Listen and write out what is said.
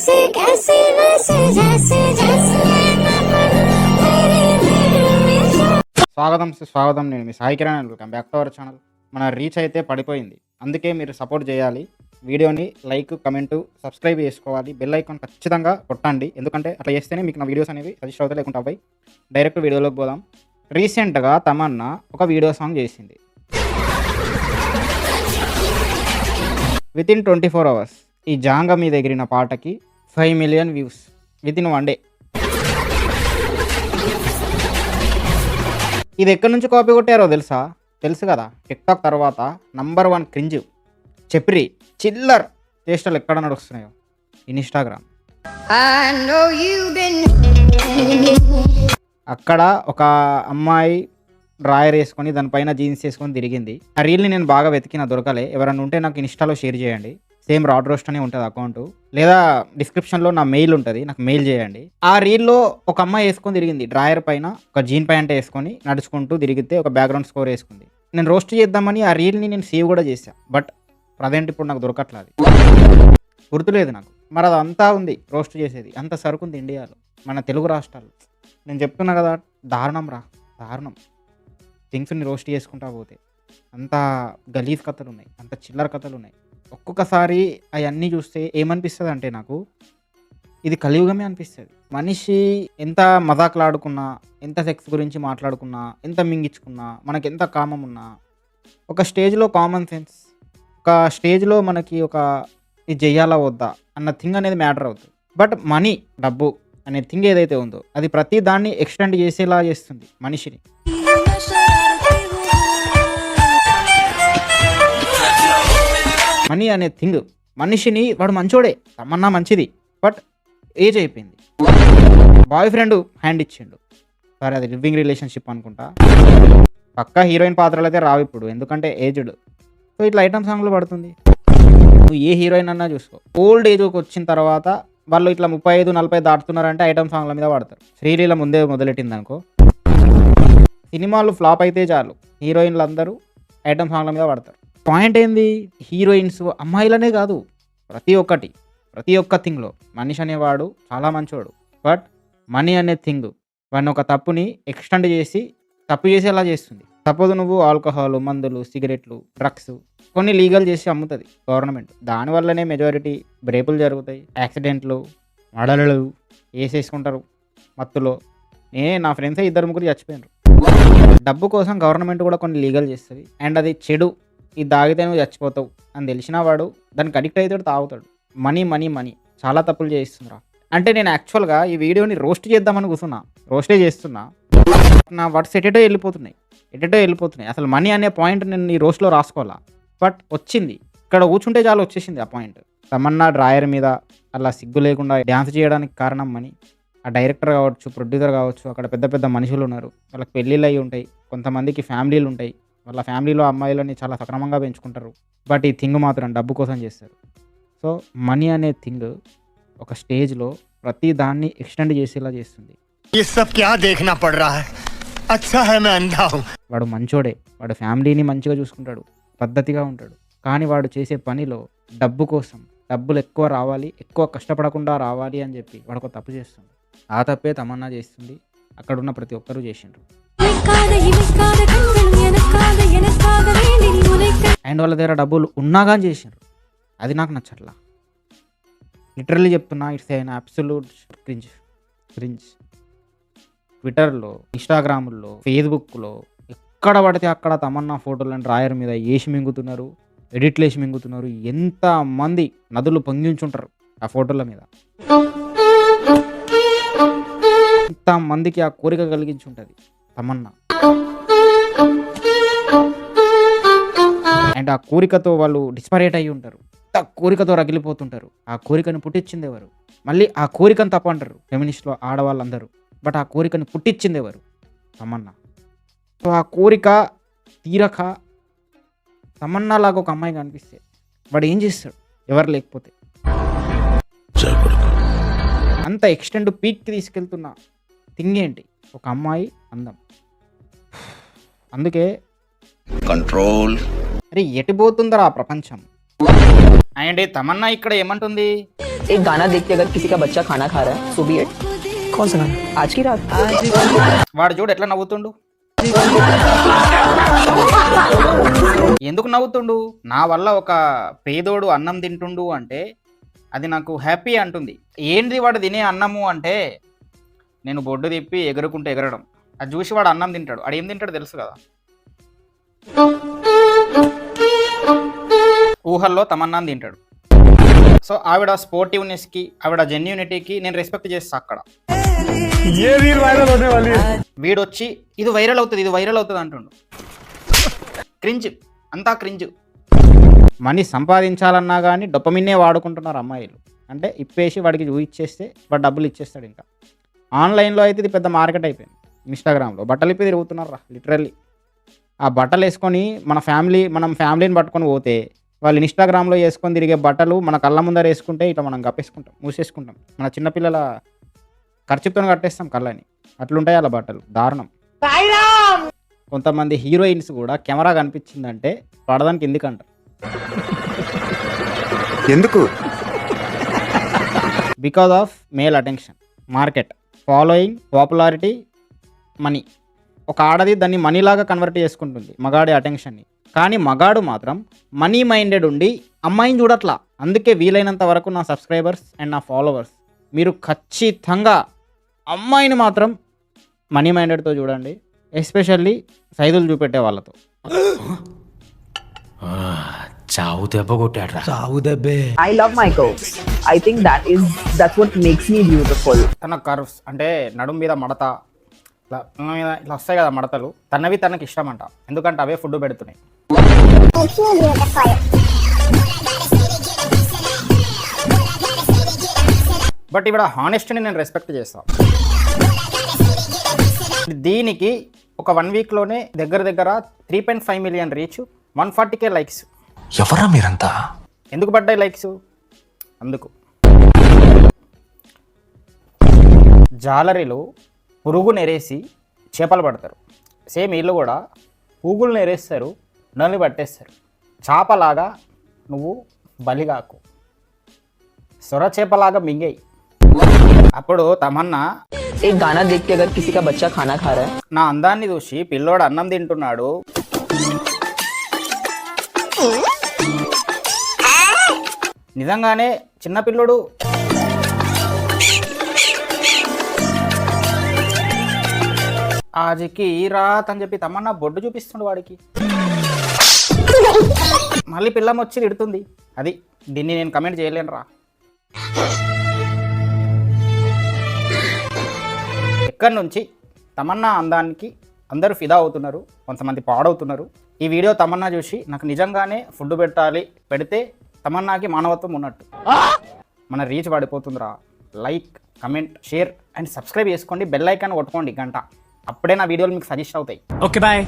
कैसे कैसे वैसे जैसे जैसे స్వాగతం నేను మీ Sai Kiran. Welcome back to our channel. మన రీచ్ అయితే పడిపోయింది, అందుకే మీరు సపోర్ట్ చేయాలి. వీడియోని లైక్, కమెంటు, సబ్స్క్రైబ్ చేసుకోవాలి. బెల్ ఐకాన్ ఖచ్చితంగా కొట్టండి, ఎందుకంటే అట్లా చేస్తేనే మీకు నా వీడియోస్ అనేవి సజెస్ట్ అవుతాయి, లేకుంటే అవ్వయి. డైరెక్ట్ వీడియోలోకి పోదాం. రీసెంట్గా తమన్నా ఒక వీడియో సాంగ్ చేసింది. వితిన్ 24 hours ఈ జాంగ మీద ఎగిరిన పాటకి 5 million వ్యూస్ వితిన్ 1 day. ఇది ఎక్కడి నుంచి కాపీ కొట్టారో తెలుసు కదా. టిక్టాక్ తర్వాత నంబర్ 1 క్రింజ్ చెప్రి చిల్లర్ చేష్టలు ఎక్కడ నడుస్తున్నాయో ఇన్స్టాగ్రామ్. అక్కడ ఒక అమ్మాయి డ్రాయర్ వేసుకొని దానిపైన జీన్స్ వేసుకొని తిరిగింది. ఆ రీల్ని నేను బాగా వెతికిన, దొరకలే. ఎవరైనా ఉంటే నాకు ఇన్స్టాలో షేర్ చేయండి. సేమ్ రాడ్ రోస్ట్ అనే ఉంటుంది అకౌంట్, లేదా డిస్క్రిప్షన్లో నా మెయిల్ ఉంటుంది, నాకు మెయిల్ చేయండి. ఆ రీల్లో ఒక అమ్మాయి వేసుకొని తిరిగింది, డ్రాయర్ పైన ఒక జీన్ ప్యాంట్ వేసుకొని నడుచుకుంటూ తిరిగితే ఒక బ్యాక్గ్రౌండ్ స్కోర్ వేసుకుంది. నేను రోస్ట్ చేద్దామని ఆ రీల్ని నేను సేవ్ కూడా చేశాను, బట్ ప్రజెంట్ ఇప్పుడు నాకు దొరకట్లేదు, గుర్తులేదు నాకు. మరి అదంతా ఉంది రోస్ట్ చేసేది, అంత సరుకుంది ఇండియాలో, మన తెలుగు రాష్ట్రాలు. నేను చెప్తున్నా కదా, దారుణం థింగ్స్ని రోస్ట్ చేసుకుంటా పోతే. అంత గలీజ్ కథలు ఉన్నాయి, అంత చిల్లర కథలు ఉన్నాయి. ఒక్కొక్కసారి అవన్నీ చూస్తే ఏమనిపిస్తుంది అంటే, నాకు ఇది కలియుగమే అనిపిస్తుంది. మనిషి ఎంత మజాకులాడుకున్నా, ఎంత సెక్స్ గురించి మాట్లాడుకున్నా, ఎంత మింగించుకున్నా, మనకి ఎంత కామం ఉన్నా, ఒక స్టేజ్లో కామన్ సెన్స్, ఒక స్టేజ్లో మనకి ఒక ఇది చెయ్యాలా వద్దా అన్న థింగ్ అనేది మ్యాటర్ అవుతుంది. బట్ మనీ, డబ్బు అనే థింగ్ ఏదైతే ఉందో అది ప్రతి దాన్ని ఎక్స్టెండ్ చేసేలా చేస్తుంది మనిషిని. మనీ అనే థింగ్ మనిషిని, వాడు మంచోడే, తమన్నా మంచిది, బట్ ఏజ్ అయిపోయింది. బాయ్ ఫ్రెండ్ హ్యాండ్ ఇచ్చిండు, సరే అది లివింగ్ రిలేషన్షిప్ అనుకుంటా. పక్కా హీరోయిన్ పాత్రలు అయితే రావు ఇప్పుడు, ఎందుకంటే ఏజ్డ్. సో ఇట్లా ఐటమ్ సాంగ్లో పడుతుంది. నువ్వు ఏ హీరోయిన్ అన్నా చూసుకో, ఓల్డ్ ఏజ్కి వచ్చిన తర్వాత వాళ్ళు ఇట్లా 35-40 దాటుతున్నారంటే ఐటమ్ సాంగ్ల మీద పడతారు. శ్రీలీల ముందే మొదలెట్టింది అనుకో, సినిమాలు ఫ్లాప్ అయితే చాలు హీరోయిన్లు అందరూ ఐటమ్ సాంగ్ల మీద పడతారు. పాయింట్ ఏంది, హీరోయిన్స్ అమ్మాయిలనే కాదు, ప్రతి ఒక్క థింగ్లో మనిషి అనేవాడు చాలా మంచోడు. బట్ మనీ అనే థింగ్ వాడిని ఒక తప్పుని ఎక్స్టెండ్ చేసి తప్పు చేసేలా చేస్తుంది. సపోజ్ నువ్వు ఆల్కహాల్, మందులు, సిగరెట్లు, డ్రగ్స్ కొన్ని లీగల్ చేసి అమ్ముతుంది గవర్నమెంట్. దానివల్లనే మెజారిటీ బ్రేకులు జరుగుతాయి, యాక్సిడెంట్లు, మడలలు వేసేసుకుంటారు మత్తులో. నా ఫ్రెండ్సే 2-3 చచ్చిపోయినారు. డబ్బు కోసం గవర్నమెంట్ కూడా కొన్ని లీగల్ చేస్తుంది, అండ్ అది చెడు. ఇది తాగితే నువ్వు చచ్చిపోతావు అని తెలిసినా వాడు దానికి అడిక్ట్ అవుతాడు, తాగుతాడు. మనీ చాలా తప్పులు చేయిస్తుందిరా. అంటే నేను యాక్చువల్గా ఈ వీడియోని రోస్ట్ చేద్దామని కూర్చున్నా, రోస్టే చేస్తున్నా. నా వర్డ్స్ ఎటెటో వెళ్ళిపోతున్నాయి. అసలు మనీ అనే పాయింట్ నేను ఈ రోస్ట్లో రాసుకోవాలా, బట్ వచ్చింది. ఇక్కడ కూర్చుంటే చాలా వచ్చేసింది ఆ పాయింట్. తమన్నా డ్రాయర్ మీద అలా సిగ్గు లేకుండా డ్యాన్స్ చేయడానికి కారణం మనీ. ఆ డైరెక్టర్ కావచ్చు, ప్రొడ్యూసర్ కావచ్చు, అక్కడ పెద్ద పెద్ద మనుషులు ఉన్నారు, వాళ్ళకి పెళ్ళిళ్ళు అయి ఉంటాయి, కొంతమందికి ఫ్యామిలీలు ఉంటాయి, వాళ్ళ ఫ్యామిలీలో అమ్మాయిలని చాలా సక్రమంగా పెంచుకుంటారు. బట్ ఈ థింగ్ మాత్రం డబ్బు కోసం చేస్తారు. సో మనీ అనే థింగ్ ఒక స్టేజ్లో ప్రతి దాన్ని ఎక్స్టెండ్ చేసేలా చేస్తుంది. వాడు మంచోడే, వాడు ఫ్యామిలీని మంచిగా చూసుకుంటాడు, పద్ధతిగా ఉంటాడు, కానీ వాడు చేసే పనిలో డబ్బు కోసం, డబ్బులు ఎక్కువ రావాలి, ఎక్కువ కష్టపడకుండా రావాలి అని చెప్పి వాడు ఒక తప్పు చేస్తుంది. ఆ తప్పే తమన్నా చేస్తుంది, అక్కడ ఉన్న ప్రతి ఒక్కరూ చేసిండ్రు. అండ్ వాళ్ళ దగ్గర డబ్బులు ఉన్నాగా చేసిండ్రు, అది నాకు నచ్చట్లా. లిటరల్లీ చెప్తున్నా, ఇట్స్ ఎన్ అబ్సల్యూట్ క్రింజ్. ట్విట్టర్లో, ఇన్స్టాగ్రాముల్లో, ఫేస్బుక్లో ఎక్కడ పడితే అక్కడ తమన్నా ఫోటోలను డ్రాయర్ మీద వేసి మింగుతున్నారు, ఎడిట్లు వేసి మింగుతున్నారు. ఎంతమంది నదులు పొంగించుంటారు ఆ ఫోటోల మీద. ఎంతమందికి ఆ కోరిక కలిగించుంటుంది తమన్నా. అండ్ ఆ కోరికతో వాళ్ళు డిస్పరేట్ అయ్యి ఉంటారు, ఆ కోరికతో రగిలిపోతుంటారు. ఆ కోరికను పుట్టించింది ఎవరు? మళ్ళీ ఆ కోరికను తప్ప అంటారు ఫెమినిస్ట్లో ఆడవాళ్ళందరూ, బట్ ఆ కోరికను పుట్టించింది ఎవరు? తమన్నా. సో ఆ కోరిక తీరక తమన్నా లాగా ఒక అమ్మాయి కనిపిస్తే వాడు ఏం చేస్తాడు ఎవరు లేకపోతే? అంత ఎక్స్టెండ్ పీక్కి తీసుకెళ్తున్న థింగ్ ఏంటి? ఒక అమ్మాయి అందం. అందుకే కంట్రోల్. అరే ఎటుపోతుందరా ప్రపంచం? అండ్ తమన్నా ఇక్కడ ఏమంటుంది, एक गाना देख के अगर किसी का बच्चा खाना खा रहा है सो बी इट कौन सा गाना आज की रात వాడు చూడు ఎట్లా నవ్వుతుండు. ఎందుకు నవ్వుతుండు? నా వల్ల ఒక పేదోడు అన్నం తింటుండు అంటే అది నాకు హ్యాపీ అంటుంది. ఏంది వాడు తినే అన్నము అంటే నేను బొడ్డు తిప్పి ఎగురుకుంటూ ఎగరడం. అది చూసి వాడు అన్నం తింటాడు. వాడు ఏం తింటాడు తెలుసు కదా. ఊహల్లో తమన్నాన్ని తింటాడు. సో ఆవిడ స్పోర్టివ్నెస్కి ఆవిడ జెన్యూనిటీకి నేను రెస్పెక్ట్ చేస్తా అక్కడ. వీడొచ్చి ఇది వైరల్ అవుతుంది అంటుండు. క్రింజ్, అంతా క్రింజ్. మనీ సంపాదించాలన్నా కానీ డొపమిన్నే వాడుకుంటున్నారు అమ్మాయిలు. అంటే ఇప్పేసి వాడికి చూయిచ్చేస్తే వాడు డబ్బులు ఇచ్చేస్తాడు. ఇంకా ఆన్లైన్లో అయితే ఇది పెద్ద మార్కెట్ అయిపోయింది. ఇన్స్టాగ్రామ్లో బట్టలు ఇప్పి తిరుగుతున్నారు లిటరల్లీ. ఆ బట్టలు వేసుకొని మనం ఫ్యామిలీని పట్టుకొని పోతే వాళ్ళు ఇన్స్టాగ్రామ్లో వేసుకొని తిరిగే బట్టలు మన కళ్ళ ముందర వేసుకుంటే ఇట్లా మనం గప్పేసుకుంటాం, మూసేసుకుంటాం. మన చిన్నపిల్లల ఖర్చుతో కట్టేస్తాం కళ్ళని. అట్లుంటాయి అలా బట్టలు, దారుణం. కొంతమంది హీరోయిన్స్ కూడా కెమెరా కనిపించిందంటే పడదానికి ఎందుకంటారు. ఎందుకు? Because of male attention, market, following, popularity, money. ఒక ఆడది దాన్ని మనీలాగా కన్వర్ట్ చేసుకుంటుంది మగాడి అటెన్షన్ని. కానీ మగాడు మాత్రం మనీ మైండెడ్ ఉండి అమ్మాయిని చూడట్లా. అందుకే వీలైనంత వరకు నా సబ్స్క్రైబర్స్ అండ్ నా ఫాలోవర్స్ మీరు ఖచ్చితంగా అమ్మాయిని మాత్రం మనీ మైండెడ్తో చూడండి. ఎస్పెషల్లీ సైదులు చూపెట్టే వాళ్ళతో. చావు దెబ్బ కొట్టాడు. చావు దెబ్బే. I love my curves. I think that's what makes me beautiful. తన కర్వ్స్ అంటే నడుము మీద మడత ఇట్లా వస్తాయి కదా మడతలు, తనవి తనకి ఇష్టం అంట. ఎందుకంటే అవే ఫుడ్ పెడుతున్నాయి. బట్ ఇక్కడ హానెస్ట్ని నేను రెస్పెక్ట్ చేస్తాను. దీనికి ఒక 1 వీక్లోనే దగ్గర 3.5 మిలియన్ రీచ్, 140K లైక్స్. ఎవరా మీరంతా? ఎందుకు పడ్డాయి లైక్స్? అందుకు జాలరీలో పురుగు నెరేసి చేపలు పడతారు. సేమ్ వీళ్ళు కూడా పువ్వులు నెరేస్తారు, నన్ను పట్టేస్తారు. చేపలాగా నువ్వు బలిగాకు, సొర చేపలాగా మింగేయి. అప్పుడు తమన్నా एक गाना देख के अगर किसी का बच्चा खाना खा रहा है నా అందాన్ని చూసి పిల్లోడు అన్నం తింటున్నాడు, నిజంగానే చిన్నపిల్లోడు ఆజికి రాత్ అని చెప్పి తమన్నా బొడ్డు చూపిస్తుండు వాడికి. మళ్ళీ పిల్లం వచ్చి తిడుతుంది. అది దీన్ని నేను కమెంట్ చేయలేను రా. ఎక్కడి నుంచి తమన్నా అందానికి అందరూ ఫిదా అవుతున్నారు, కొంతమంది పాడవుతున్నారు. ఈ వీడియో తమన్నా చూసి నాకు నిజంగానే ఫుడ్ పెట్టాలి, పెడితే తమన్నాకి మానవత్వం ఉన్నట్టు. మన రీచ్ పడిపోతుందిరా. Like, comment, share and subscribe చేసుకోండి. బెల్ ఐకాన్ కొట్టుకోండి గంట. అప్పుడే నా వీడియోలు మీకు సజెస్ట్ అవుతాయి. Okay bye.